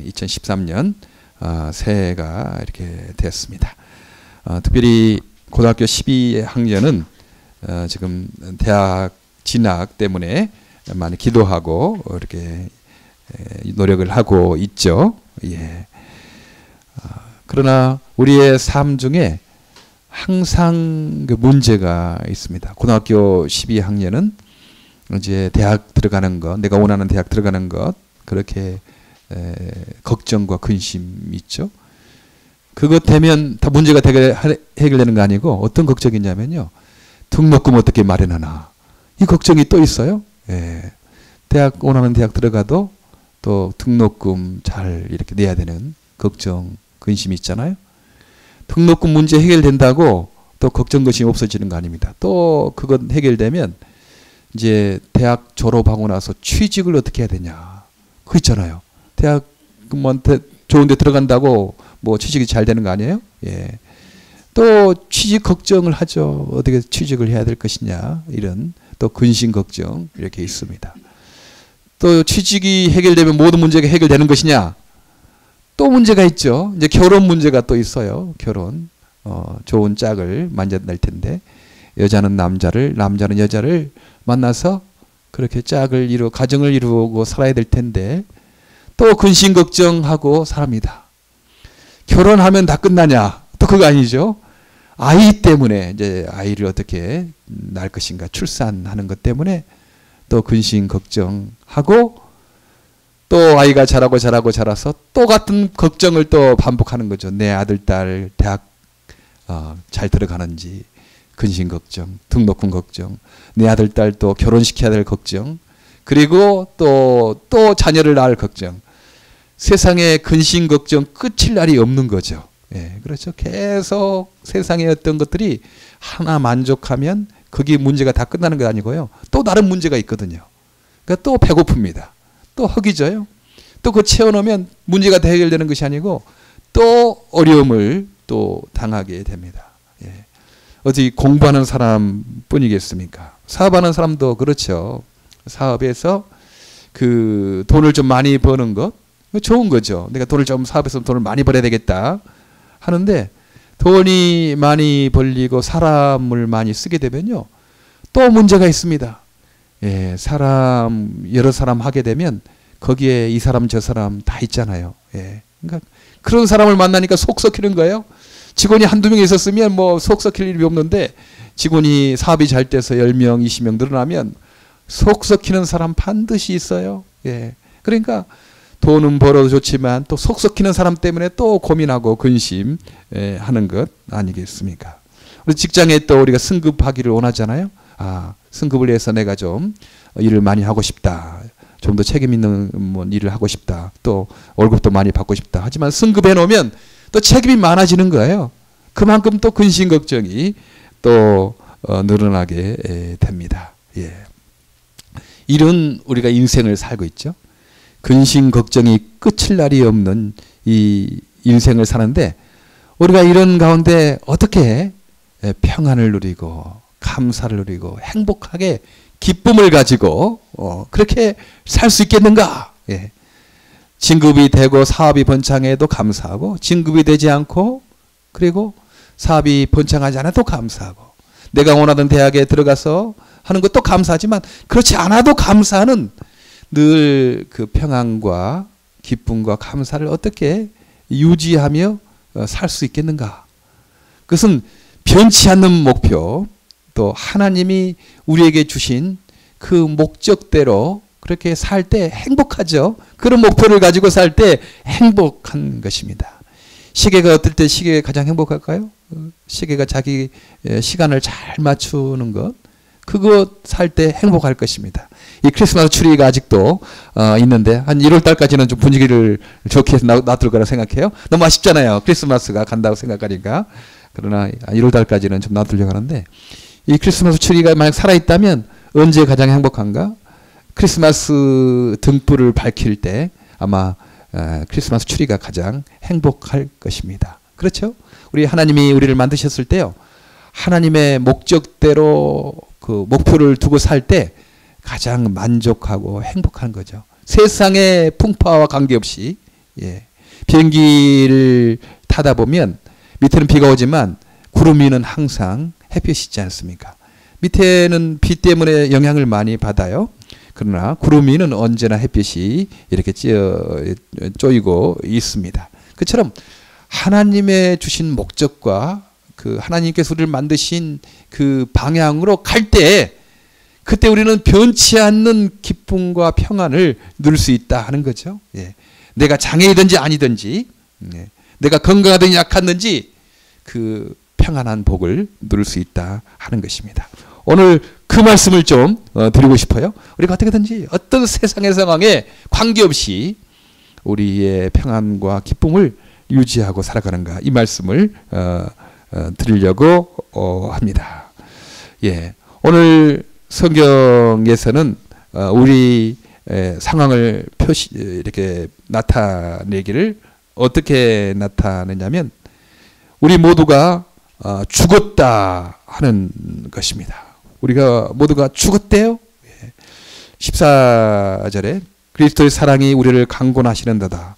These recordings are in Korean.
2013년 새해가 이렇게 되었습니다. 특별히 고등학교 12학년은 지금 대학 진학 때문에 많이 기도하고 이렇게 노력을 하고 있죠. 예. 그러나 우리의 삶 중에 항상 그 문제가 있습니다. 고등학교 12학년은 이제 대학 들어가는 것, 내가 원하는 대학 들어가는 것, 그렇게 걱정과 근심이 있죠. 그것 되면 다 문제가 해결되는 거 아니고 어떤 걱정이 있냐면요. 등록금 어떻게 마련하나. 이 걱정이 또 있어요. 예. 원하는 대학 들어가도 또 등록금 잘 이렇게 내야 되는 걱정, 근심이 있잖아요. 등록금 문제 해결된다고 또 걱정, 근심이 없어지는 거 아닙니다. 또 그것 해결되면 이제 대학 졸업하고 나서 취직을 어떻게 해야 되냐. 그거 있잖아요. 대학 뭐 좋은 데 들어간다고 뭐 취직이 잘 되는 거 아니에요? 예. 또 취직 걱정을 하죠. 어떻게 취직을 해야 될 것이냐. 이런 또 근심 걱정 이렇게 있습니다. 또 취직이 해결되면 모든 문제가 해결되는 것이냐. 또 문제가 있죠. 이제 결혼 문제가 또 있어요. 결혼. 좋은 짝을 만날 텐데 여자는 남자는 여자를 만나서 그렇게 짝을 가정을 이루고 살아야 될 텐데 또 근심 걱정하고 삽니다. 결혼하면 다 끝나냐? 또 그거 아니죠. 아이 때문에 이제 아이를 어떻게 낳을 것인가 출산하는 것 때문에 또 근심 걱정하고 또 아이가 자라서 또 같은 걱정을 또 반복하는 거죠. 내 아들, 딸 대학 잘 들어가는지 근심 걱정, 등록금 걱정, 내 아들, 딸 또 결혼시켜야 될 걱정, 그리고 또 자녀를 낳을 걱정. 세상에 근심 걱정 끝일 날이 없는 거죠. 예, 그렇죠. 계속 세상의 어떤 것들이 하나 만족하면 그게 문제가 다 끝나는 게 아니고요. 또 다른 문제가 있거든요. 그러니까 또 배고픕니다. 또 허기져요. 또 그거 채워놓으면 문제가 다 해결되는 것이 아니고 또 어려움을 또 당하게 됩니다. 예. 어디 공부하는 사람뿐이겠습니까? 사업하는 사람도 그렇죠. 사업에서 그 돈을 좀 많이 버는 것 좋은 거죠. 내가 돈을 좀 사업에서 돈을 많이 벌어야 되겠다 하는데 돈이 많이 벌리고 사람을 많이 쓰게 되면요. 또 문제가 있습니다. 예, 여러 사람 하게 되면 거기에 이 사람 저 사람 다 있잖아요. 예. 그러니까 그런 사람을 만나니까 속 썩히는 거예요. 직원이 한두 명 있었으면 뭐 속 썩힐 일이 없는데 직원이 사업이 잘 돼서 10명, 20명 늘어나면 속 썩히는 사람 반드시 있어요. 예. 그러니까 돈은 벌어도 좋지만 또 속 썩히는 사람 때문에 또 고민하고 근심 하는 것 아니겠습니까? 우리 직장에 또 우리가 승급하기를 원하잖아요. 승급을 해서 내가 좀 일을 많이 하고 싶다. 좀 더 책임 있는 일을 하고 싶다. 또 월급도 많이 받고 싶다. 하지만 승급해 놓으면 또 책임이 많아지는 거예요. 그만큼 또 근심 걱정이 또 늘어나게 됩니다. 예. 이런 우리가 인생을 살고 있죠. 근심 걱정이 끝일 날이 없는 이 인생을 사는데 우리가 이런 가운데 어떻게 평안을 누리고 감사를 누리고 행복하게 기쁨을 가지고 그렇게 살 수 있겠는가? 예. 진급이 되고 사업이 번창해도 감사하고 진급이 되지 않고 그리고 사업이 번창하지 않아도 감사하고 내가 원하던 대학에 들어가서 하는 것도 감사하지만 그렇지 않아도 감사하는 늘 그 평안과 기쁨과 감사를 어떻게 유지하며 살 수 있겠는가? 그것은 변치 않는 목표 또 하나님이 우리에게 주신 그 목적대로 그렇게 살 때 행복하죠. 그런 목표를 가지고 살 때 행복한 것입니다. 시계가 어떨 때 시계가 가장 행복할까요? 시계가 자기 시간을 잘 맞추는 것. 그거 살 때 행복할 것입니다. 이 크리스마스 추리가 아직도 있는데 한 1월 달까지는 좀 분위기를 좋게 해서 놔둘 거라 생각해요. 너무 아쉽잖아요. 크리스마스가 간다고 생각하니까. 그러나 1월 달까지는 좀 놔두려고 하는데 이 크리스마스 추리가 만약 살아있다면 언제 가장 행복한가? 크리스마스 등불을 밝힐 때 아마 크리스마스 추리가 가장 행복할 것입니다. 그렇죠? 우리 하나님이 우리를 만드셨을 때요. 하나님의 목적대로 그 목표를 두고 살 때 가장 만족하고 행복한 거죠. 세상의 풍파와 관계없이 예. 비행기를 타다 보면 밑에는 비가 오지만 구름 위는 항상 햇빛이 있지 않습니까? 밑에는 비 때문에 영향을 많이 받아요. 그러나 구름 위는 언제나 햇빛이 이렇게 쪼이고 있습니다. 그처럼 하나님의 주신 목적과 그 하나님께서 우리를 만드신 그 방향으로 갈 때 그때 우리는 변치 않는 기쁨과 평안을 누릴 수 있다 하는 거죠. 예. 내가 장애이든지 아니든지, 예. 내가 건강하든지 약하든지 그 평안한 복을 누릴 수 있다 하는 것입니다. 오늘 그 말씀을 좀 드리고 싶어요. 우리가 어떻게든지 어떤 세상의 상황에 관계없이 우리의 평안과 기쁨을 유지하고 살아가는가, 이 말씀을 드리려고 합니다. 예. 오늘 성경에서는 우리 상황을 이렇게 나타내기를 어떻게 나타내냐면 우리 모두가 죽었다 하는 것입니다. 우리가 모두가 죽었대요. 14절에 그리스도의 사랑이 우리를 강권하시는도다.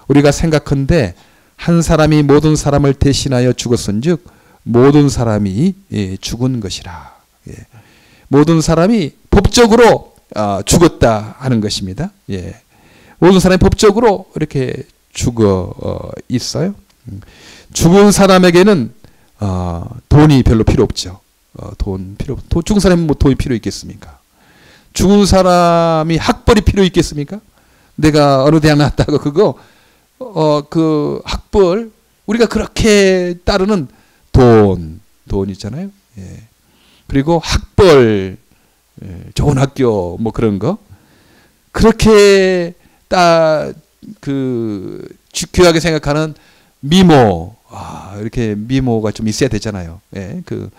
우리가 생각한데 한 사람이 모든 사람을 대신하여 죽었은즉 모든 사람이 죽은 것이라. 모든 사람이 법적으로 죽었다 하는 것입니다. 모든 사람이 법적으로 이렇게 죽어 있어요. 죽은 사람에게는 돈이 별로 필요 없죠. 죽은 사람이 뭐 돈이 필요 있겠습니까? 죽은 사람이 학벌이 필요 있겠습니까? 내가 어느 대학 나왔다고 그거 그 학벌 우리가 그렇게 따르는 돈 있잖아요. 예. 그리고 학벌, 좋은 학교 뭐 그런 거 그렇게 귀하게 생각하는 미모, 이렇게 미모가 좀 있어야 되잖아요. 예. 그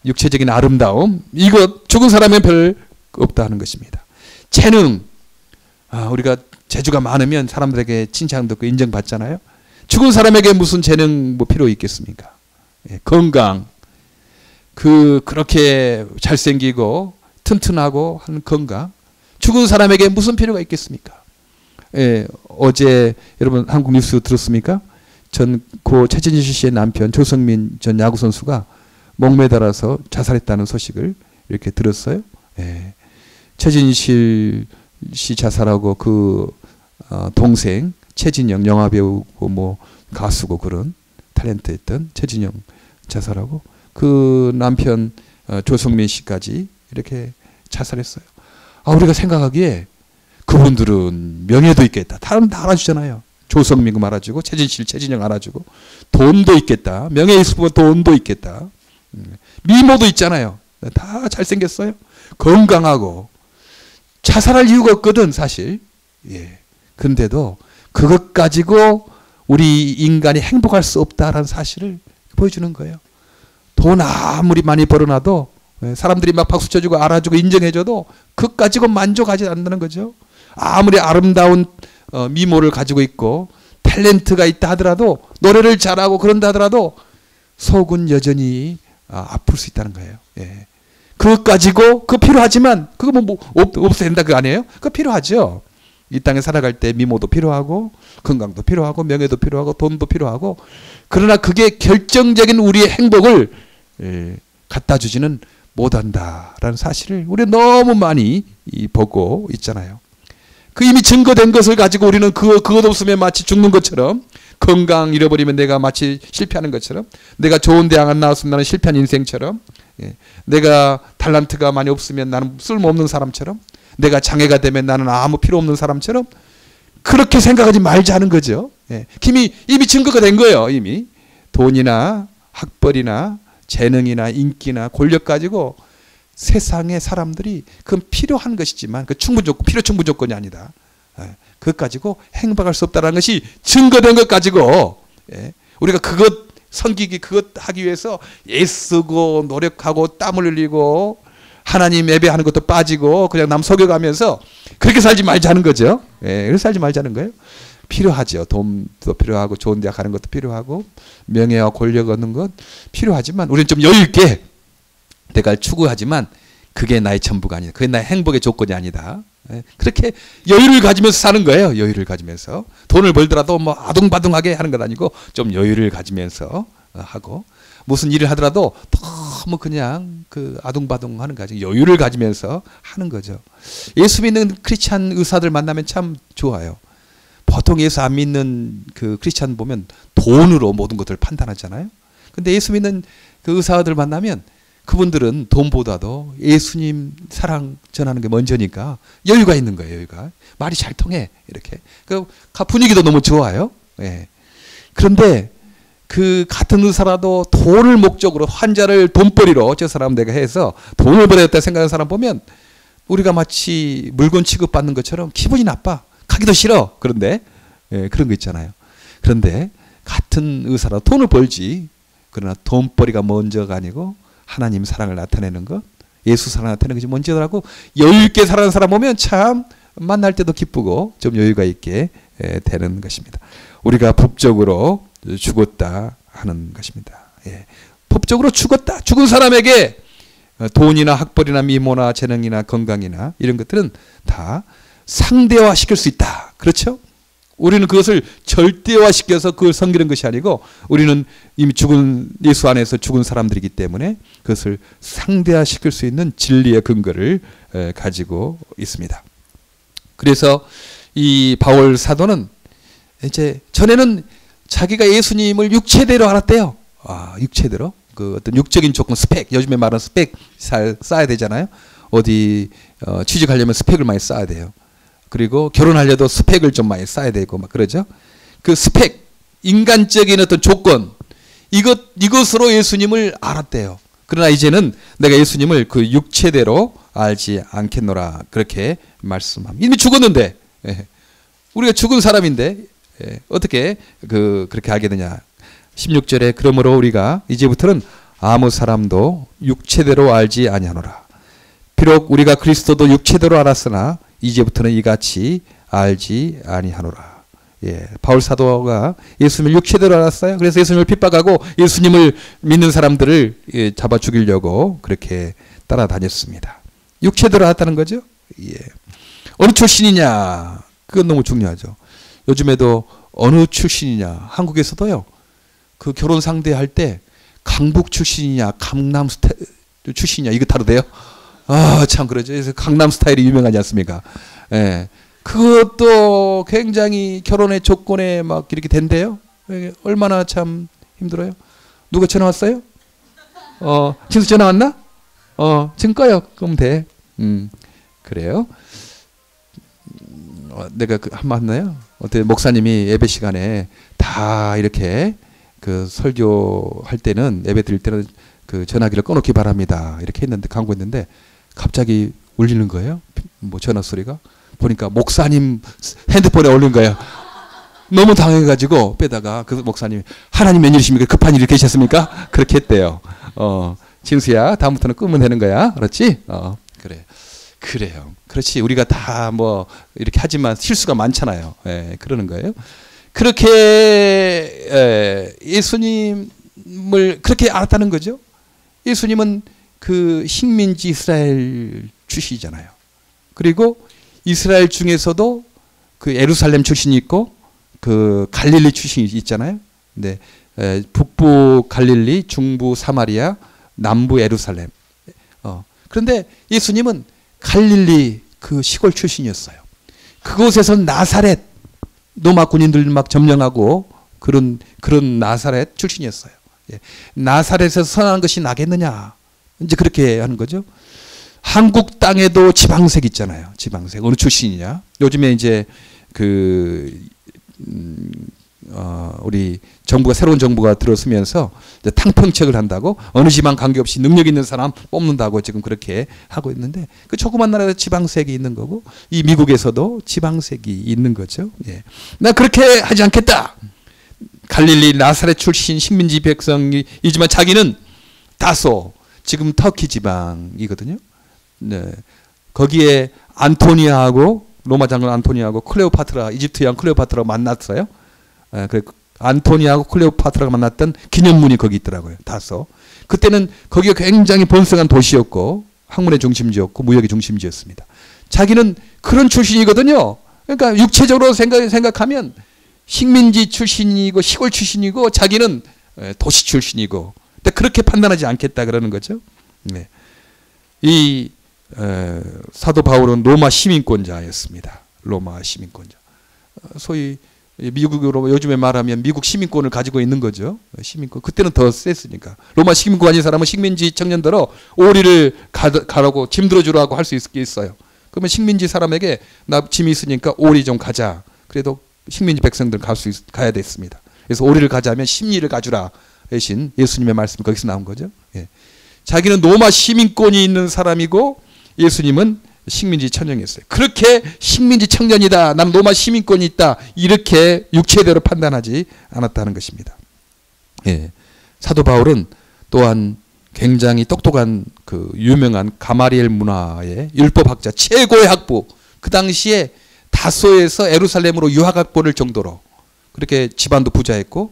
육체적인 아름다움 이것 죽은 사람은 별 없다 하는 것입니다. 재능, 우리가 재주가 많으면 사람들에게 칭찬도 듣고 인정받잖아요. 죽은 사람에게 무슨 재능 뭐 필요 있겠습니까? 예, 건강, 그렇게 잘생기고 튼튼하고 하는 건강, 죽은 사람에게 무슨 필요가 있겠습니까? 예, 어제 여러분 한국 뉴스 들었습니까? 고 최진실 씨의 남편 조성민 전 야구 선수가 목매달아서 자살했다는 소식을 이렇게 들었어요. 예. 최진실 씨 자살하고 그 동생 최진영 영화배우고 뭐 가수고 그런 탤런트였던 최진영 자살하고 그 남편 조성민 씨까지 이렇게 자살했어요. 우리가 생각하기에 그분들은 명예도 있겠다. 다른 다 알아주잖아요. 조성민 알아주고 최진실, 최진영 알아주고 돈도 있겠다. 명예 있으면 돈도 있겠다. 미모도 있잖아요. 다 잘생겼어요. 건강하고 자살할 이유가 없거든 사실. 예. 근데도 그것 가지고 우리 인간이 행복할 수 없다라는 사실을 보여주는 거예요. 돈 아무리 많이 벌어놔도 사람들이 막 박수 쳐주고 알아주고 인정해줘도 그것 가지고 만족하지 않는다는 거죠. 아무리 아름다운 미모를 가지고 있고 탤런트가 있다 하더라도 노래를 잘하고 그런다 하더라도 속은 여전히 아플 수 있다는 거예요. 예. 그것 가지고 그거 필요하지만 그거 뭐 없어야 된다 그거 아니에요? 그거 필요하죠. 이 땅에 살아갈 때 미모도 필요하고 건강도 필요하고 명예도 필요하고 돈도 필요하고 그러나 그게 결정적인 우리의 행복을 갖다 주지는 못한다라는 사실을 우리가 너무 많이 보고 있잖아요. 그 이미 증거된 것을 가지고 우리는 그것 없으면 마치 죽는 것처럼 건강 잃어버리면 내가 마치 실패하는 것처럼 내가 좋은 대학 안 나왔으면 나는 실패한 인생처럼 내가 탤런트가 많이 없으면 나는 쓸모없는 사람처럼 내가 장애가 되면 나는 아무 필요 없는 사람처럼 그렇게 생각하지 말자는 거죠. 이미 증거가 된 거예요. 이미 돈이나 학벌이나 재능이나 인기나 권력 가지고 세상의 사람들이 그건 필요한 것이지만 그 필요 충분 조건이 아니다. 그것 가지고 행복할 수 없다는 것이 증거된 것 가지고 우리가 그것 섬기기 그것 하기 위해서 애쓰고 노력하고 땀을 흘리고 하나님 예배하는 것도 빠지고 그냥 남 속여가면서 그렇게 살지 말자는 거죠. 그렇게 살지 말자는 거예요. 필요하죠. 돈도 필요하고 좋은 대학 가는 것도 필요하고 명예와 권력 얻는 것 필요하지만 우리는 좀 여유 있게 내가 추구하지만 그게 나의 전부가 아니다. 그게 나의 행복의 조건이 아니다. 그렇게 여유를 가지면서 사는 거예요. 여유를 가지면서. 돈을 벌더라도 뭐 아둥바둥하게 하는 건 아니고 좀 여유를 가지면서 하고, 무슨 일을 하더라도 너무 그냥 그 아둥바둥 하는 거죠. 여유를 가지면서 하는 거죠. 예수 믿는 크리스찬 의사들 만나면 참 좋아요. 보통 예수 안 믿는 그 크리스찬 보면 돈으로 모든 것들을 판단하잖아요. 근데 예수 믿는 그 의사들 만나면 그분들은 돈보다도 예수님 사랑 전하는 게 먼저니까 여유가 있는 거예요. 여유가. 말이 잘 통해. 이렇게. 그 분위기도 너무 좋아요. 예. 그런데 그 같은 의사라도 돈을 목적으로 환자를 돈벌이로 저 사람 내가 해서 돈을 벌였다 생각하는 사람 보면 우리가 마치 물건 취급받는 것처럼 기분이 나빠. 가기도 싫어. 그런데 예, 그런 거 있잖아요. 그런데 같은 의사라도 돈을 벌지. 그러나 돈벌이가 먼저가 아니고 하나님 사랑을 나타내는 것, 예수 사랑을 나타내는 것이 먼저라고 여유 있게 살아가는 사람 보면 참 만날 때도 기쁘고 좀 여유가 있게 되는 것입니다. 우리가 법적으로 죽었다 하는 것입니다. 예. 법적으로 죽었다. 죽은 사람에게 돈이나 학벌이나 미모나 재능이나 건강이나 이런 것들은 다 상대화 시킬 수 있다. 그렇죠? 우리는 그것을 절대화시켜서 그걸 섬기는 것이 아니고 우리는 이미 죽은 예수 안에서 죽은 사람들이기 때문에 그것을 상대화시킬 수 있는 진리의 근거를 가지고 있습니다. 그래서 이 바울 사도는 이제 전에는 자기가 예수님을 육체대로 알았대요. 육체대로. 그 어떤 육적인 조건, 스펙, 요즘에 말하는 스펙 쌓아야 되잖아요. 어디 취직하려면 스펙을 많이 쌓아야 돼요. 그리고 결혼하려도 스펙을 좀 많이 쌓아야 되고 막 그러죠. 그 스펙, 인간적인 어떤 조건, 이것으로 예수님을 알았대요. 그러나 이제는 내가 예수님을 그 육체대로 알지 않겠노라. 그렇게 말씀합니다. 이미 죽었는데, 우리가 죽은 사람인데, 어떻게 그렇게 알게 되냐. 16절에 그러므로 우리가 이제부터는 아무 사람도 육체대로 알지 아니하노라. 비록 우리가 그리스도도 육체대로 알았으나 이제부터는 이같이 알지 아니하노라. 예, 바울 사도가 예수님을 육체대로 알았어요. 그래서 예수님을 핍박하고 예수님을 믿는 사람들을 잡아 죽이려고 그렇게 따라다녔습니다. 육체대로 알았다는 거죠. 예. 어느 출신이냐, 그건 너무 중요하죠. 요즘에도 어느 출신이냐, 한국에서도요. 그 결혼 상대할 때 강북 출신이냐, 강남 출신이냐 이거 다르대요. 참 그러죠. 그래서 강남 스타일이 유명하지 않습니까? 예. 그것도 굉장히 결혼의 조건에 막 이렇게 된대요. 얼마나 참 힘들어요. 누가 전화 왔어요? 진수 전화 왔나? 지금 꺼요. 그럼 돼. 그래요. 내가 한번 했나요? 어때 목사님이 예배 시간에 다 이렇게 그 설교할 때는 예배 드릴 때는 그 전화기를 꺼놓기 바랍니다. 이렇게 했는데 광고했는데 갑자기 울리는 거예요. 뭐 전화 소리가 보니까 목사님 핸드폰에 올린 거예요. 너무 당해가지고 빼다가 그 목사님이 하나님 웬일이십니까? 급한 일이 계셨습니까? 그렇게 했대요. 진수야 다음부터는 끄면 되는 거야. 그렇지? 그래. 그래요. 그렇지. 우리가 다 뭐 이렇게 하지만 실수가 많잖아요. 예, 그러는 거예요. 그렇게 예수님을 그렇게 알았다는 거죠. 예수님은 그 식민지 이스라엘 출신이잖아요. 그리고 이스라엘 중에서도 그 예루살렘 출신이 있고 그 갈릴리 출신이 있잖아요. 근데 북부 갈릴리, 중부 사마리아, 남부 예루살렘. 그런데 예수님은 갈릴리 그 시골 출신이었어요. 그곳에서 나사렛 로마 군인들 막 점령하고 그런 나사렛 출신이었어요. 예. 나사렛에서 선한 것이 나겠느냐. 이제 그렇게 하는 거죠. 한국 땅에도 지방색 있잖아요. 지방색. 어느 출신이냐. 요즘에 이제 우리 정부가 새로운 정부가 들어서면서 이제 탕평책을 한다고 어느 지방 관계없이 능력 있는 사람 뽑는다고 지금 그렇게 하고 있는데 그 조그만 나라에서 지방색이 있는 거고 이 미국에서도 지방색이 있는 거죠. 예. 나 그렇게 하지 않겠다. 갈릴리 나사렛 출신 식민지 백성이지만 자기는 다소 지금 터키 지방이거든요. 네. 거기에 안토니아하고 로마 장군 안토니아하고 클레오파트라 이집트 여왕 클레오파트라 만났어요. 그래 안토니아하고 클레오파트라가 만났던 기념문이 거기 있더라고요. 다소. 그때는 거기가 굉장히 번성한 도시였고 학문의 중심지였고 무역의 중심지였습니다. 자기는 그런 출신이거든요. 그러니까 육체적으로 생각하면 식민지 출신이고 시골 출신이고 자기는 도시 출신이고 그렇게 판단하지 않겠다 그러는 거죠. 네. 이 사도 바울은 로마 시민권자였습니다. 로마 시민권자. 소위 미국으로 요즘에 말하면 미국 시민권을 가지고 있는 거죠. 시민권. 그때는 더 셌으니까. 로마 시민권 아닌 사람은 식민지 청년들어 오리를 가라고 짐 들어주라고 할 수 있어요. 그러면 식민지 사람에게 나 짐이 있으니까 오리 좀 가자. 그래도 식민지 백성들 가야 됐습니다. 그래서 오리를 가자면 심리를 가주라. 대신 예수님의 말씀이 거기서 나온 거죠. 예. 자기는 로마 시민권이 있는 사람이고 예수님은 식민지 청년이었어요. 그렇게 식민지 청년이다. 난 로마 시민권이 있다. 이렇게 육체대로 판단하지 않았다는 것입니다. 예. 사도 바울은 또한 굉장히 똑똑한 그 유명한 가마리엘 문화의 율법학자 최고의 학부. 그 당시에 다소에서 예루살렘으로 유학학 보낼 정도로 그렇게 집안도 부자였고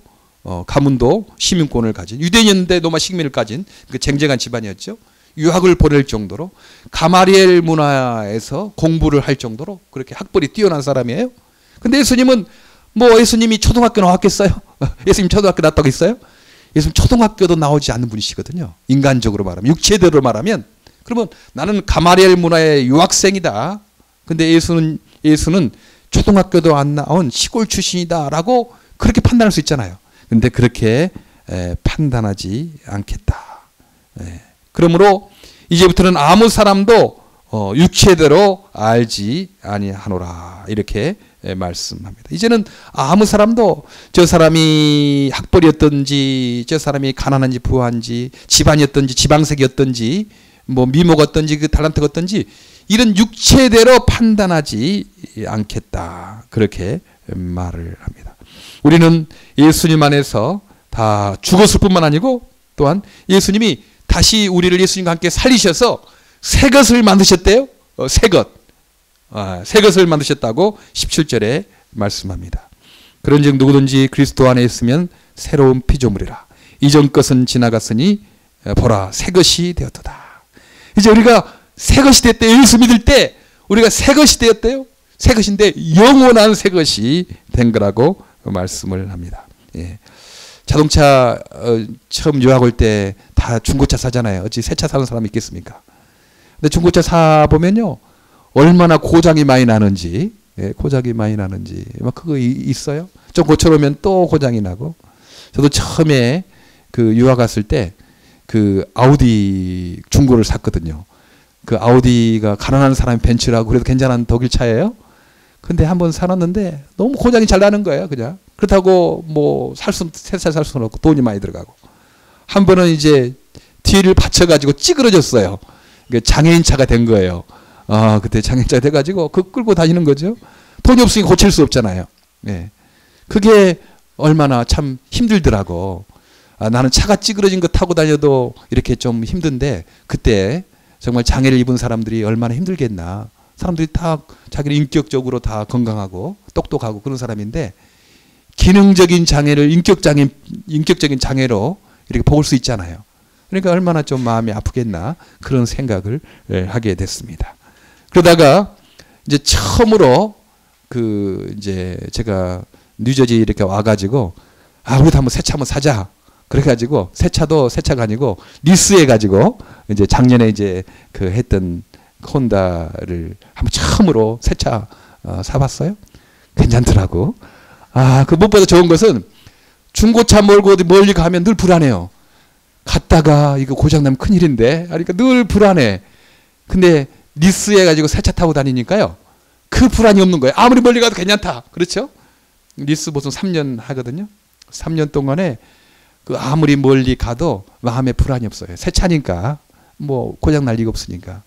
가문도 시민권을 가진 유대인인데 로마 식민을 가진 그 쟁쟁한 집안이었죠. 유학을 보낼 정도로 가마리엘 문화에서 공부를 할 정도로 그렇게 학벌이 뛰어난 사람이에요. 근데 예수님은 예수님이 초등학교 나왔겠어요? 예수님 초등학교 나왔다고 했어요? 예수님 초등학교도 나오지 않는 분이시거든요. 인간적으로 말하면 육체대로 말하면 그러면 나는 가마리엘 문화의 유학생이다. 근데 예수는 초등학교도 안 나온 시골 출신이다라고 그렇게 판단할 수 있잖아요. 근데 그렇게 판단하지 않겠다. 그러므로 이제부터는 아무 사람도 육체대로 알지 아니하노라 이렇게 말씀합니다. 이제는 아무 사람도 저 사람이 학벌이었던지 저 사람이 가난한지 부한지 집안이었던지 지방색이었던지 미모가 어떤지 그 탤런트가 어떤지 이런 육체대로 판단하지 않겠다 그렇게 말을 합니다. 우리는 예수님 안에서 다 죽었을 뿐만 아니고 또한 예수님이 다시 우리를 예수님과 함께 살리셔서 새 것을 만드셨대요. 새 것. 새 것을 만드셨다고 17절에 말씀합니다. 그런즉 누구든지 그리스도 안에 있으면 새로운 피조물이라. 이전 것은 지나갔으니 보라 새 것이 되었도다. 이제 우리가 새 것이 됐대요. 예수 믿을 때 우리가 새 것이 되었대요. 새 것인데 영원한 새 것이 된 거라고 말씀을 합니다. 예. 자동차 처음 유학 올 때 다 중고차 사잖아요. 어찌 새 차 사는 사람이 있겠습니까? 근데 중고차 사 보면요 얼마나 고장이 많이 나는지, 고장이 많이 나는지 막 그거 있어요. 좀 고쳐놓으면 또 고장이 나고. 저도 처음에 그 유학 갔을 때 그 아우디 중고를 샀거든요. 그 아우디가 가난한 사람이 벤츠라고 그래도 괜찮은 독일 차예요. 근데 한번 사놨는데 너무 고장이 잘 나는 거예요, 그냥. 그렇다고 새 차 살 수는 없고 돈이 많이 들어가고. 한 번은 이제 뒤를 받쳐가지고 찌그러졌어요. 장애인 차가 된 거예요. 그때 장애인 차가 돼가지고 그거 끌고 다니는 거죠. 돈이 없으니 고칠 수 없잖아요. 네. 그게 얼마나 참 힘들더라고. 나는 차가 찌그러진 거 타고 다녀도 이렇게 좀 힘든데 그때 정말 장애를 입은 사람들이 얼마나 힘들겠나. 사람들이 다 자기를 인격적으로 다 건강하고 똑똑하고 그런 사람인데 기능적인 장애를 인격적인 장애로 이렇게 볼 수 있잖아요. 그러니까 얼마나 좀 마음이 아프겠나 그런 생각을 하게 됐습니다. 그러다가 이제 처음으로 이제 제가 뉴저지 이렇게 와가지고 우리도 한번 새 차 한번 사자. 그래가지고 새 차도 새 차가 아니고 리스해 가지고 이제 작년에 이제 했던 혼다를 한번 처음으로 새 차 사봤어요. 괜찮더라고. 그 무엇보다 좋은 것은 중고차 몰고 어디 멀리 가면 늘 불안해요. 갔다가 이거 고장나면 큰일인데. 그러니까 늘 불안해. 근데 리스해 가지고 새 차 타고 다니니까요. 그 불안이 없는 거예요. 아무리 멀리 가도 괜찮다. 그렇죠? 리스 보통 3년 하거든요. 3년 동안에 아무리 멀리 가도 마음에 불안이 없어요. 새 차니까 고장 날 리가 없으니까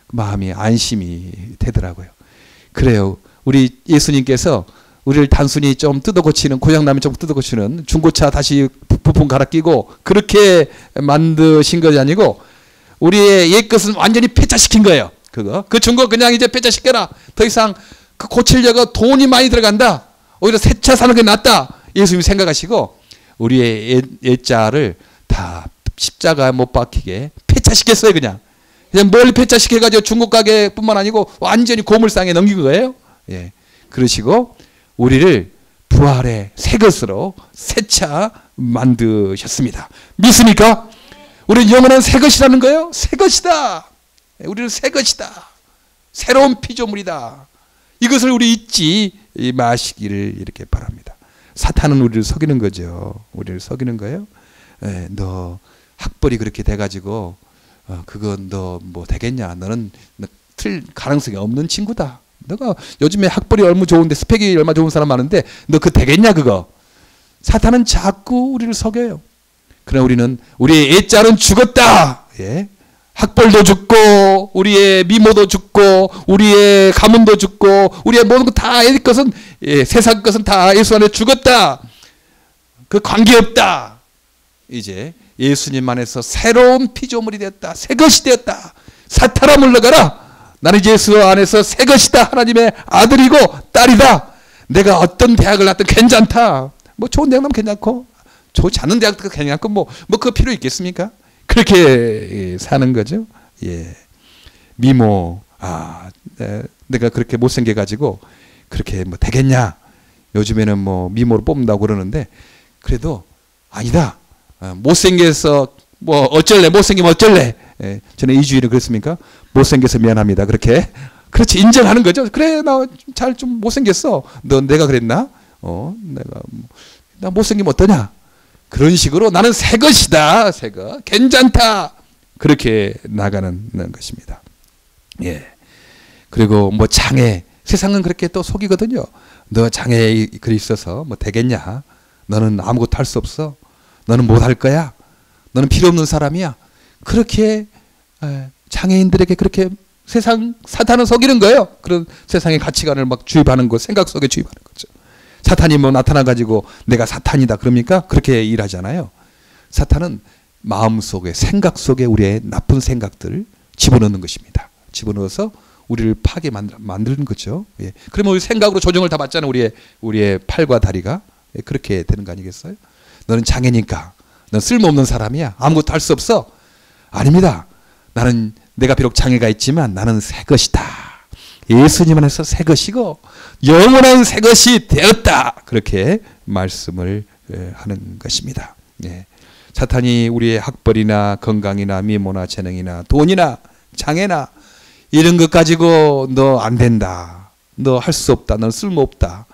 마음이 안심이 되더라고요. 그래요. 우리 예수님께서 우리를 단순히 좀 뜯어고치는 고장나면 좀 뜯어고치는 중고차 다시 부품 갈아 끼고 그렇게 만드신 것이 아니고 우리의 옛것은 완전히 폐차시킨 거예요. 그 중고 그냥 이제 폐차시켜라. 더 이상 그 고치려고 돈이 많이 들어간다. 오히려 새 차 사는 게 낫다. 예수님이 생각하시고 우리의 옛자를 다 십자가에 못 박히게 폐차시켰어요. 그냥 그냥 멀리 폐차시켜가지고 중국 가게뿐만 아니고 완전히 고물상에 넘긴 거예요. 예. 그러시고 우리를 부활의 새 것으로 새차 만드셨습니다. 믿습니까? 우리는 영원한 새 것이라는 거예요. 새 것이다. 우리는 새 것이다. 새로운 피조물이다. 이것을 우리 잊지 마시기를 이렇게 바랍니다. 사탄은 우리를 속이는 거죠. 우리를 속이는 거예요. 예, 너 학벌이 그렇게 돼가지고 그건 너 뭐 되겠냐. 너는 틀 가능성이 없는 친구다. 너가 요즘에 학벌이 얼마 좋은데 스펙이 얼마 좋은 사람 많은데 너 그거 되겠냐 그거. 사탄은 자꾸 우리를 속여요. 그러나 우리는 우리의 옛자는 죽었다. 예. 학벌도 죽고 우리의 미모도 죽고 우리의 가문도 죽고 우리의 모든 것 다 것은 세상 것은 다 예수 안에 죽었다. 그 관계없다. 이제 예수님 안에서 새로운 피조물이 되었다. 새 것이 되었다. 사탄아 물러가라. 나는 예수 안에서 새 것이다. 하나님의 아들이고 딸이다. 내가 어떤 대학을 나왔든 괜찮다. 뭐 좋은 대학 나면 괜찮고 좋지 않은 대학도 괜찮고 뭐 그거 필요 있겠습니까? 그렇게 사는 거죠. 예. 미모. 내가 그렇게 못생겨 가지고 그렇게 뭐 되겠냐? 요즘에는 뭐 미모로 뽑는다고 그러는데 그래도 아니다. 못생겨서 뭐 어쩔래? 못생기면 어쩔래? 예. 저는 이주일은 그랬습니까? 못생겨서 미안합니다. 그렇게. 그렇지 인정하는 거죠. 그래 나 잘 좀 못생겼어. 너 내가 그랬나? 나 못생기면 어떠냐? 그런 식으로 나는 새 것이다. 새 것. 괜찮다. 그렇게 나가는 것입니다. 예. 그리고 뭐 장애. 세상은 그렇게 또 속이거든요. 너 장애 그리 있어서 뭐 되겠냐? 너는 아무것도 할 수 없어. 너는 못 할 거야. 너는 필요 없는 사람이야. 그렇게 장애인들에게 그렇게 세상 사탄은 속이는 거예요. 그런 세상의 가치관을 막 주입하는 거, 생각 속에 주입하는 거죠. 사탄이 뭐 나타나가지고 내가 사탄이다 그럽니까? 그렇게 일하잖아요. 사탄은 마음속에 생각 속에 우리의 나쁜 생각들을 집어넣는 것입니다. 집어넣어서 우리를 파게 만드는 거죠. 예. 그러면 우리 생각으로 조정을 다 받잖아요. 우리의 팔과 다리가. 예. 그렇게 되는 거 아니겠어요? 너는 장애니까. 넌 쓸모없는 사람이야. 아무것도 할 수 없어. 아닙니다. 내가 비록 장애가 있지만 나는 새 것이다. 예수님 안에서 새 것이고 영원한 새 것이 되었다. 그렇게 말씀을 하는 것입니다. 예. 사탄이 우리의 학벌이나 건강이나 미모나 재능이나 돈이나 장애나 이런 것 가지고 너 안 된다. 너 할 수 없다. 넌 쓸모없다.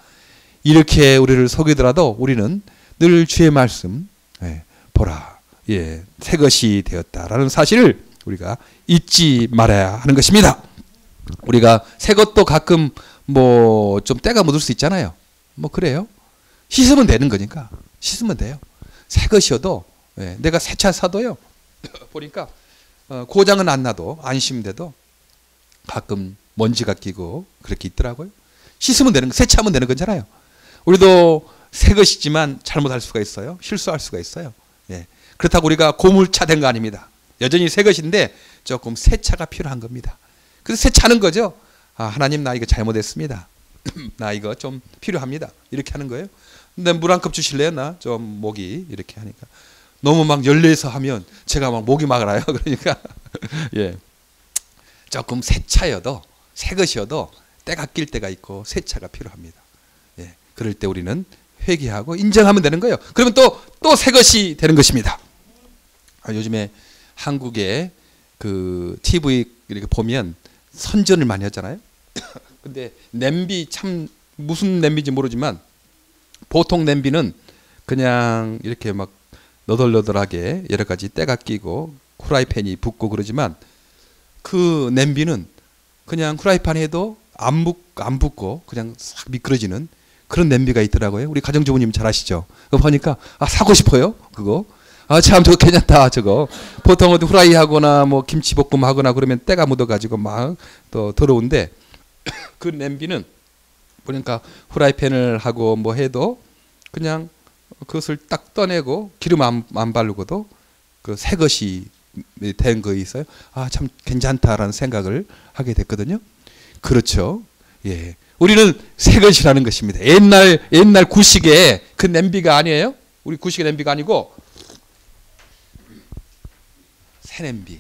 이렇게 우리를 속이더라도 우리는 늘 주의 말씀 보라. 예, 새 것이 되었다라는 사실을 우리가 잊지 말아야 하는 것입니다. 우리가 새 것도 가끔 뭐 좀 때가 묻을 수 있잖아요. 뭐 그래요. 씻으면 되는 거니까 씻으면 돼요. 새 것이어도 내가 새 차 사도요. 보니까 고장은 안 나도 안심돼도 가끔 먼지가 끼고 그렇게 있더라고요. 씻으면 되는 거, 세차하면 되는 거잖아요. 우리도 새 것이지만 잘못할 수가 있어요. 실수할 수가 있어요. 예. 그렇다고 우리가 고물차 된 거 아닙니다. 여전히 새 것인데 조금 세차가 필요한 겁니다. 그래서 세차하는 거죠. 하나님 나 이거 잘못했습니다. 나 이거 좀 필요합니다. 이렇게 하는 거예요. 근데 물 한 컵 주실래요? 나 좀 목이 이렇게 하니까 너무 막 열려서 하면 제가 막 목이 막아요. 그러니까 예. 조금 세차여도 새 것이어도 때가 낄 때가 있고 세차가 필요합니다. 예. 그럴 때 우리는 회개하고 인정하면 되는 거예요. 그러면 또 새 것이 되는 것입니다. 요즘에 한국에 그 TV 이렇게 보면 선전을 많이 하잖아요. 근데 냄비 참 무슨 냄비인지 모르지만 보통 냄비는 그냥 이렇게 막 너덜너덜하게 여러 가지 때가 끼고 후라이팬이 붓고 그러지만 그 냄비는 그냥 후라이팬에도 안 붓고 그냥 싹 미끄러지는 그런 냄비가 있더라고요. 우리 가정주부님 잘 아시죠? 그거 보니까 사고 싶어요. 그거. 참 저거 괜찮다. 저거. 보통 어디 후라이 하거나 뭐 김치볶음 하거나 그러면 때가 묻어가지고 막 또 더러운데 그 냄비는 보니까 후라이팬을 하고 뭐 해도 그냥 그것을 딱 떠내고 기름 안 바르고도 그 새 것이 된 거 있어요. 참 괜찮다라는 생각을 하게 됐거든요. 그렇죠. 예. 우리는 새 것이라는 것입니다. 옛날 구식의 그 냄비가 아니에요. 우리 구식의 냄비가 아니고 새 냄비.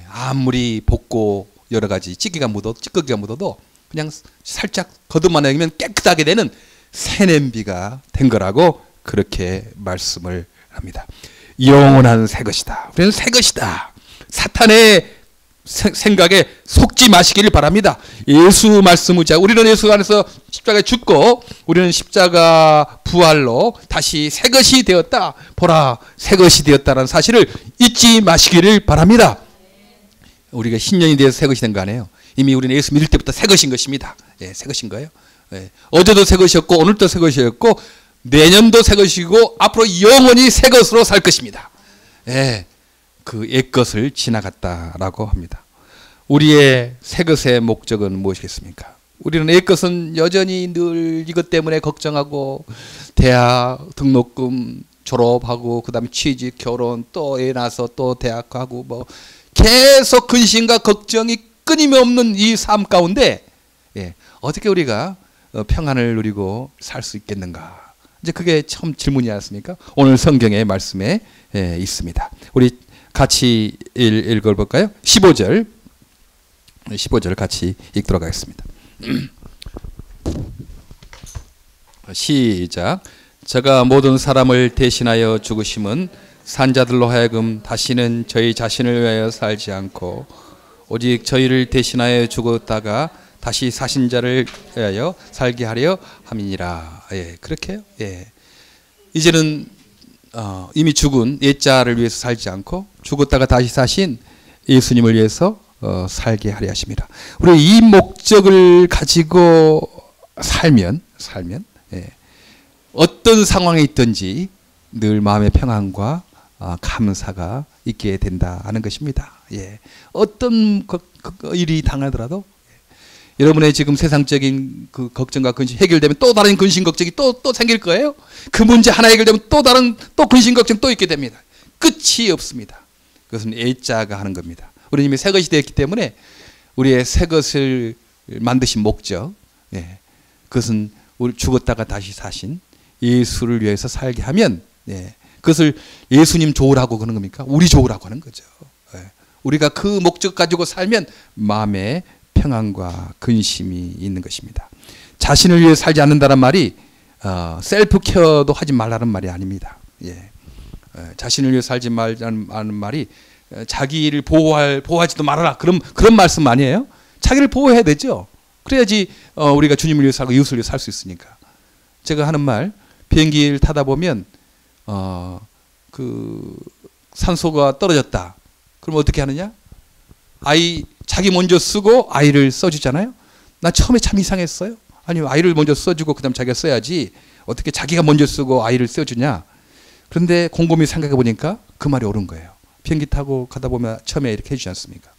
아무리 볶고 여러 가지 찌꺼기가 묻어도 그냥 살짝 걷어만내면 깨끗하게 되는 새 냄비가 된 거라고 그렇게 말씀을 합니다. 영원한 새 것이다. 우리는 새 것이다. 사탄의 생각에 속지 마시기를 바랍니다. 예수 말씀 의지하고 우리는 예수 안에서 십자가에 죽고 우리는 십자가 부활로 다시 새 것이 되었다. 보라, 새 것이 되었다는 사실을 잊지 마시기를 바랍니다. 우리가 신년이 되어서 새 것이 된 거 아니에요. 이미 우리는 예수 믿을 때부터 새 것인 것입니다. 예, 새 것인 거예요. 예, 어제도 새 것이었고 오늘도 새 것이었고 내년도 새 것이고 앞으로 영원히 새 것으로 살 것입니다. 예, 그 옛것을 지나갔다라고 합니다. 우리의 새 것의 목적은 무엇이겠습니까? 우리는 옛것은 여전히 늘 이것 때문에 걱정하고 대학 등록금 졸업하고 그 다음에 취직, 결혼, 또 애 낳아서 또 대학 가고 뭐 계속 근심과 걱정이 끊임없는 이 삶 가운데 어떻게 우리가 평안을 누리고 살 수 있겠는가? 이제 그게 참 질문이 않습니까? 오늘 성경의 말씀에 있습니다. 우리 같이 읽어볼까요? 15절 같이 읽도록 하겠습니다. 시작. 저가 모든 사람을 대신하여 죽으심은 산자들로 하여금 다시는 저희 자신을 위하여 살지 않고 오직 저희를 대신하여 죽었다가 다시 사신 자를 위하여 살게 하려 함이니라. 예, 그렇게요. 예. 이제는 이미 죽은 옛자를 위해서 살지 않고 죽었다가 다시 사신 예수님을 위해서 살게 하려 하십니다. 우리 이 목적을 가지고 살면 어떤 상황에 있든지 늘 마음의 평안과 감사가 있게 된다 하는 것입니다. 예. 어떤 일이 당하더라도 여러분의 지금 세상적인 그 걱정과 근심 해결되면 또 다른 근심 걱정이 또 생길 거예요. 그 문제 하나 해결되면 또 다른 근심 걱정 또 있게 됩니다. 끝이 없습니다. 그것은 애자가 하는 겁니다. 우리 이미 새 것이 되었기 때문에 우리의 새 것을 만드신 목적, 그것은 우리 죽었다가 다시 사신 예수를 위해서 살게 하면, 그것을 예수님 좋으라고 그러는 겁니까? 우리 좋으라고 하는 거죠. 우리가 그 목적 가지고 살면 마음에 평안과 근심이 있는 것입니다. 자신을 위해 살지 않는다는 말이 셀프 케어도 하지 말라는 말이 아닙니다. 자신을 위해 살지 말라는 말이 자기를 보호하지도 말아라 그런 말씀 아니에요? 자기를 보호해야 되죠. 그래야지 우리가 주님을 위해 살고 이웃을 위해 살 수 있으니까. 제가 하는 말, 비행기를 타다 보면 그 산소가 떨어졌다. 그럼 어떻게 하느냐? 자기 먼저 쓰고 아이를 써주잖아요. 나 처음에 참 이상했어요. 아니 아이를 먼저 써주고 그다음 자기가 써야지 어떻게 자기가 먼저 쓰고 아이를 써주냐. 그런데 곰곰이 생각해 보니까 그 말이 옳은 거예요. 비행기 타고 가다 보면 처음에 이렇게 해주지 않습니까?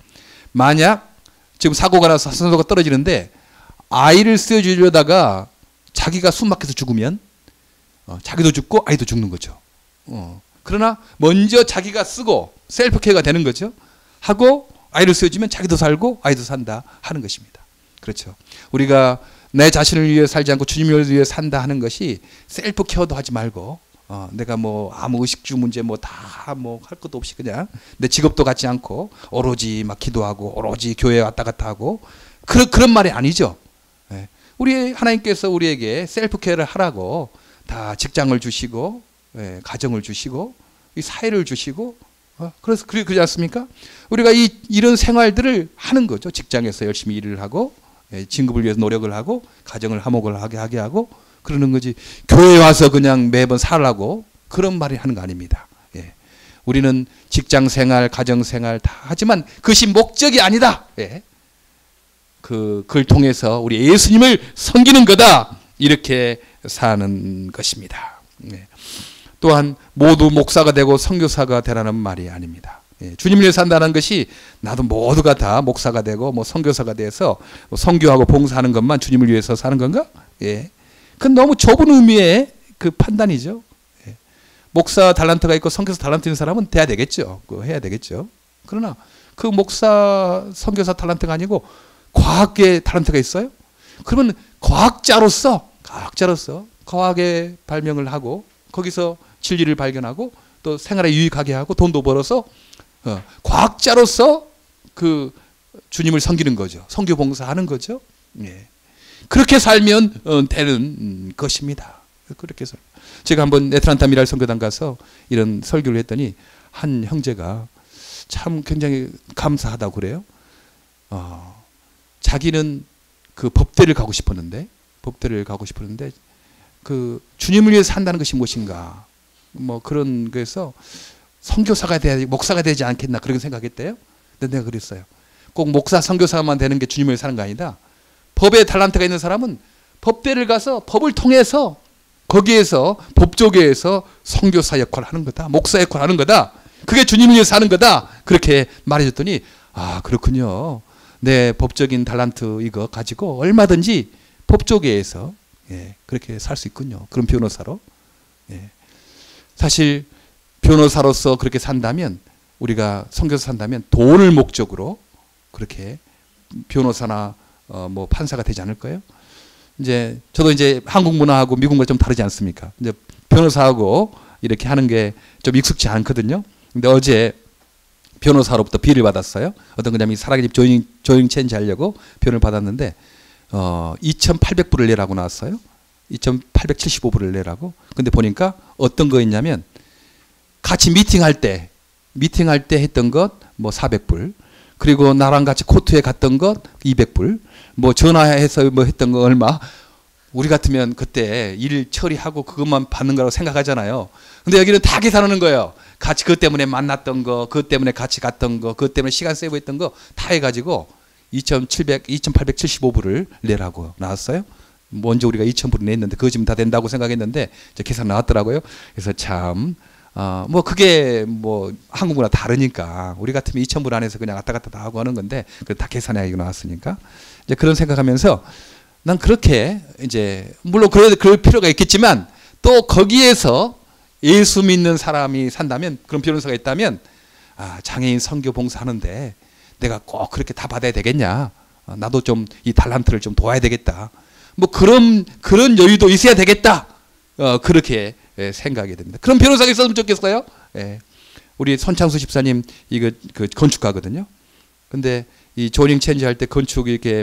만약 지금 사고가 나서 산소가 떨어지는데 아이를 써주려다가 자기가 숨 막혀서 죽으면 자기도 죽고 아이도 죽는 거죠. 그러나 먼저 자기가 쓰고 셀프 케어가 되는 거죠. 하고 아이를 써주면 자기도 살고 아이도 산다 하는 것입니다. 그렇죠. 우리가 내 자신을 위해 살지 않고 주님을 위해 산다 하는 것이 셀프 케어도 하지 말고 내가 뭐 아무 의식주 문제 뭐 다 뭐 할 것도 없이 그냥 내 직업도 갖지 않고 오로지 막 기도하고 오로지 교회 왔다 갔다 하고 그런 말이 아니죠. 우리 하나님께서 우리에게 셀프 케어를 하라고 다 직장을 주시고 가정을 주시고 이 사회를 주시고 그래서 그러지 않습니까? 우리가 이런 생활들을 하는 거죠. 직장에서 열심히 일을 하고 진급을 위해서 노력을 하고 가정을 화목을 하게 하고 그러는 거지. 교회에 와서 그냥 매번 살라고 그런 말이 하는 거 아닙니다. 우리는 직장 생활, 가정 생활 다 하지만 그것이 목적이 아니다. 그걸 통해서 우리 예수님을 섬기는 거다. 이렇게 사는 것입니다. 또한 모두 목사가 되고 선교사가 되라는 말이 아닙니다. 주님을 위해 산다는 것이 나도 모두가 다 목사가 되고 뭐 선교사가 돼서 선교하고 봉사하는 것만 주님을 위해서 사는 건가? 그건 너무 좁은 의미의 그 판단이죠. 목사 달란트가 있고 선교사 달란트 있는 사람은 돼야 되겠죠. 해야 되겠죠. 그러나 그 목사 선교사 달란트가 아니고 과학계 달란트가 있어요? 그러면 과학자로서 과학의 발명을 하고 거기서 진리를 발견하고 또 생활에 유익하게 하고 돈도 벌어서 과학자로서 그 주님을 섬기는 거죠. 선교 봉사하는 거죠. 예. 그렇게 살면 되는 것입니다. 그렇게 해서 제가 한번 애틀란타 미랄 선교단 가서 이런 설교를 했더니 한 형제가 참 굉장히 감사하다고 그래요. 자기는 그 법대를 가고 싶었는데 그 주님을 위해서 산다는 것이 무엇인가 뭐 그런 거에서 선교사가 돼야 목사가 되지 않겠나 그렇게 생각했대요. 근데 내가 그랬어요. 꼭 목사 선교사만 되는 게 주님을 위해 사는 거 아니다. 법에 달란트가 있는 사람은 법대를 가서 법을 통해서 거기에서 법조계에서 선교사 역할을 하는 거다. 목사 역할을 하는 거다. 그게 주님을 위해서 사는 거다. 그렇게 말해줬더니 아 그렇군요. 내 법적인 달란트 이거 가지고 얼마든지 법조계에서 예, 그렇게 살 수 있군요. 그런 변호사로. 예. 사실 변호사로서 그렇게 산다면 우리가 선교사 산다면 돈을 목적으로 그렇게 변호사나 뭐 판사가 되지 않을까요? 이제 저도 이제 한국 문화하고 미국 문화 좀 다르지 않습니까? 이제 변호사하고 이렇게 하는 게 좀 익숙지 않거든요. 근데 어제 변호사로부터 비를 받았어요. 어떤 거냐면 사랑의 집 조잉 체인지 하려고 변을 받았는데 2,800불을 내라고 나왔어요. 2,875불을 내라고. 근데 보니까 어떤 거 있냐면 같이 미팅할 때 했던 것 뭐 400불. 그리고 나랑 같이 코트에 갔던 것 200불. 뭐 전화해서 뭐 했던 거 얼마. 우리 같으면 그때 일 처리하고 그것만 받는 거라고 생각하잖아요. 근데 여기는 다 계산하는 거예요. 같이 그것 때문에 만났던 거, 그것 때문에 같이 갔던 거, 그것 때문에 시간 세이브했던 거 다 해가지고 2,875불을 내라고 나왔어요. 먼저 우리가 2,000불을 냈는데 그거 지금 다 된다고 생각했는데 이제 계산 나왔더라고요. 그래서 참 뭐 그게 뭐 한국문화 다르니까 우리 같으면 2,000불 안에서 그냥 왔다 갔다 다 하고 하는 건데 다 계산하고 나왔으니까 이제 그런 생각하면서 난 그렇게 이제 물론 그럴 필요가 있겠지만 또 거기에서 예수 믿는 사람이 산다면 그런 변호사가 있다면 장애인 선교 봉사하는데 내가 꼭 그렇게 다 받아야 되겠냐? 나도 좀 이 달란트를 좀 도와야 되겠다. 뭐 그런 여유도 있어야 되겠다. 그렇게 생각이 됩니다. 그런 변호사가 있었으면 좋겠어요. 예. 우리 손창수 집사님 이거 그 건축가거든요. 근데 이 조닝 체인지 할 때 건축 이렇게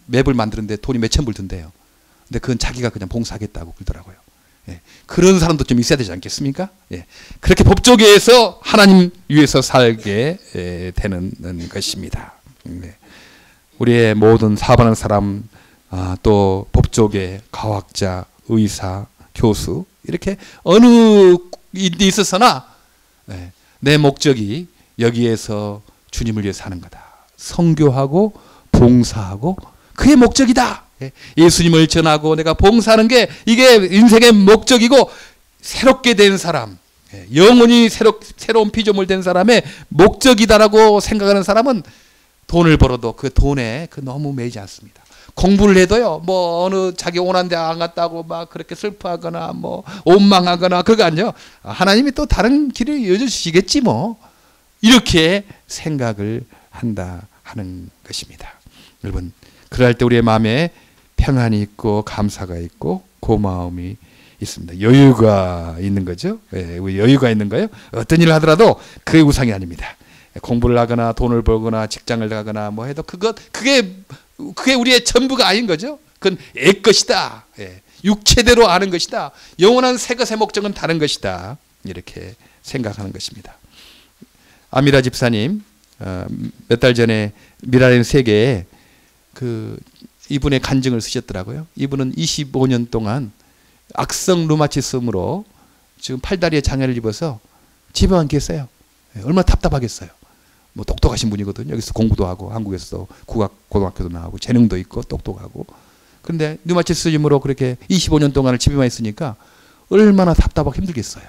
맵을 만드는데 돈이 몇천 불 든대요. 근데 그건 자기가 그냥 봉사하겠다고 그러더라고요. 예. 그런 사람도 좀 있어야 되지 않겠습니까? 예. 그렇게 법조계에서 하나님 위해서 살게 되는 것입니다. 네. 우리의 모든 사업하는 사람, 또 법조계, 과학자, 의사, 교수 이렇게 어느 일이 있어서나 내 목적이 여기에서 주님을 위해 사는 거다. 선교하고 봉사하고 그게 목적이다. 예수님을 전하고 내가 봉사하는 게 이게 인생의 목적이고 새롭게 된 사람, 영원히 새로운 피조물 된 사람의 목적이다라고 생각하는 사람은 돈을 벌어도 그 돈에 너무 매이지 않습니다. 공부를 해도요, 뭐 어느 자기 원하는 데 안 갔다고 막 그렇게 슬퍼하거나 뭐 원망하거나 그거 아니요. 하나님이 또 다른 길을 이어주시겠지 뭐 이렇게 생각을 한다 하는 것입니다. 여러분, 그럴 때 우리의 마음에 평안이 있고 감사가 있고 고마움이 있습니다. 여유가 있는 거죠. 왜 여유가 있는 거예요? 어떤 일을 하더라도 그게 우상이 아닙니다. 공부를 하거나 돈을 벌거나 직장을 가거나 뭐 해도 그게 우리의 전부가 아닌 거죠. 그건 애 것이다. 육체대로 아는 것이다. 영원한 새 것의 목적은 다른 것이다. 이렇게 생각하는 것입니다. 아미라 집사님 몇 달 전에 미라는 세계에 이분의 간증을 쓰셨더라고요. 이분은 25년 동안 악성 루마티즘으로 지금 팔다리에 장애를 입어서 집에만 계세요. 얼마나 답답하겠어요. 뭐 똑똑하신 분이거든요. 여기서 공부도 하고 한국에서 국악고등학교도 나오고 재능도 있고 똑똑하고. 그런데 루마티즘으로 그렇게 25년 동안을 집에만 있으니까 얼마나 답답하고 힘들겠어요.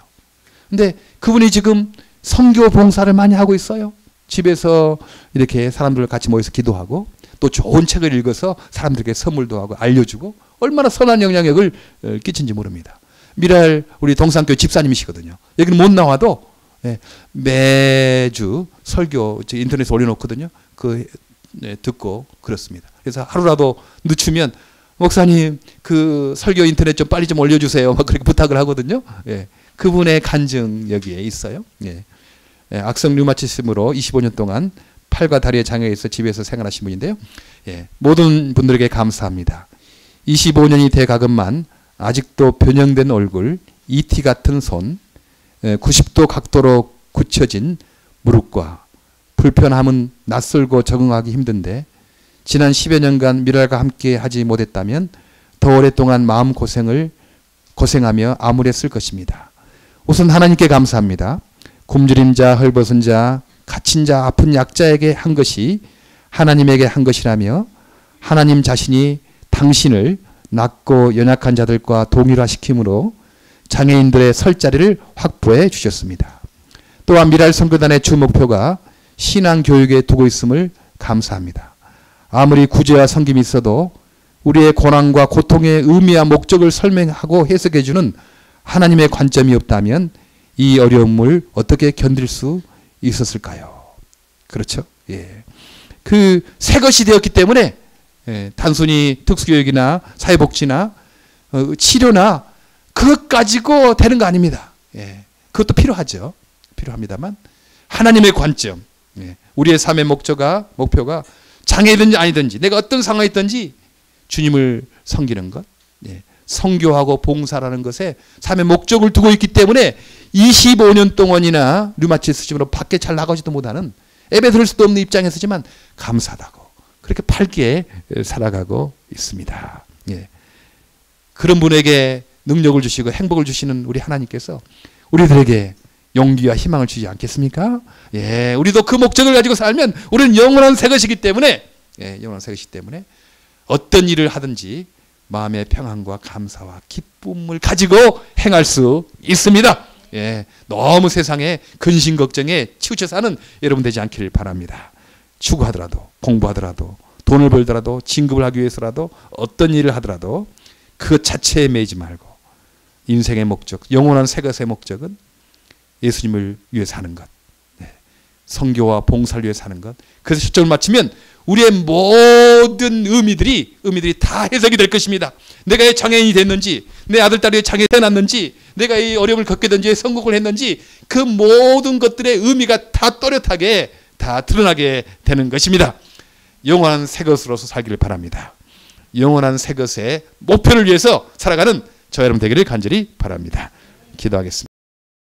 근데 그분이 지금 선교 봉사를 많이 하고 있어요. 집에서 이렇게 사람들 같이 모여서 기도하고 또 좋은 책을 읽어서 사람들에게 선물도 하고 알려주고 얼마나 선한 영향력을 끼친지 모릅니다. 미랄 우리 동산교회 집사님이시거든요. 여기는 못 나와도 매주 설교 인터넷에 올려놓거든요. 듣고 그렇습니다. 그래서 하루라도 늦추면 목사님 그 설교 인터넷 좀 빨리 좀 올려주세요. 막 그렇게 부탁을 하거든요. 그분의 간증 여기에 있어요. 악성 류마티즘으로 25년 동안 팔과 다리에 장애가 있어 집에서 생활하신 분인데요. 예, 모든 분들에게 감사합니다. 25년이 돼 가건만 아직도 변형된 얼굴, ET 같은 손, 90도 각도로 굳혀진 무릎과 불편함은 낯설고 적응하기 힘든데 지난 10여 년간 미랄과 함께 하지 못했다면 더 오랫동안 고생하며 암울했을 것입니다. 우선 하나님께 감사합니다. 굶주린 자, 헐벗은 자, 갇힌 자, 아픈 약자에게 한 것이 하나님에게 한 것이라며 하나님 자신이 당신을 낮고 연약한 자들과 동일화시킴으로 장애인들의 설 자리를 확보해 주셨습니다. 또한 미랄 선교단의 주 목표가 신앙교육에 두고 있음을 감사합니다. 아무리 구제와 섬김이 있어도 우리의 고난과 고통의 의미와 목적을 설명하고 해석해 주는 하나님의 관점이 없다면 이 어려움을 어떻게 견딜 수 있었을까요? 그렇죠? 예. 그 새 것이 되었기 때문에 단순히 특수교육이나 사회복지나 치료나 그것 가지고 되는 거 아닙니다. 예. 그것도 필요하죠. 필요합니다만 하나님의 관점, 우리의 삶의 목표가 장애든지 아니든지 내가 어떤 상황에 있든지 주님을 섬기는 것, 선교하고 봉사라는 것에 삶의 목적을 두고 있기 때문에 25년 동안이나 류마티스즘으로 밖에 잘 나가지도 못하는 예배 들을 수도 없는 입장에서지만 감사하다고 그렇게 밝게 살아가고 있습니다. 예. 그런 분에게 능력을 주시고 행복을 주시는 우리 하나님께서 우리들에게 용기와 희망을 주지 않겠습니까? 예, 우리도 그 목적을 가지고 살면 우리는 영원한 새 것이기 때문에 영원한 새 것이기 때문에 어떤 일을 하든지 마음의 평안과 감사와 기쁨을 가지고 행할 수 있습니다. 예, 너무 세상에 근심 걱정에 치우쳐 사는 여러분 되지 않기를 바랍니다. 추구하더라도 공부하더라도 돈을 벌더라도 진급을 하기 위해서라도 어떤 일을 하더라도 그 자체에 매이지 말고 인생의 목적, 영원한 새 것의 목적은 예수님을 위해 사는 것, 선교와 봉사를 위해 사는 것. 그래서 초점을 맞추면 우리의 모든 의미들이 다 해석이 될 것입니다. 내가 이 장애인이 됐는지, 내 아들 딸이 장애가 났는지, 내가 이 어려움을 겪게 된지, 성공을 했는지 그 모든 것들의 의미가 다 또렷하게 다 드러나게 되는 것입니다. 영원한 새 것으로서 살기를 바랍니다. 영원한 새 것의 목표를 위해서 살아가는 저 여러분 되기를 간절히 바랍니다. 기도하겠습니다.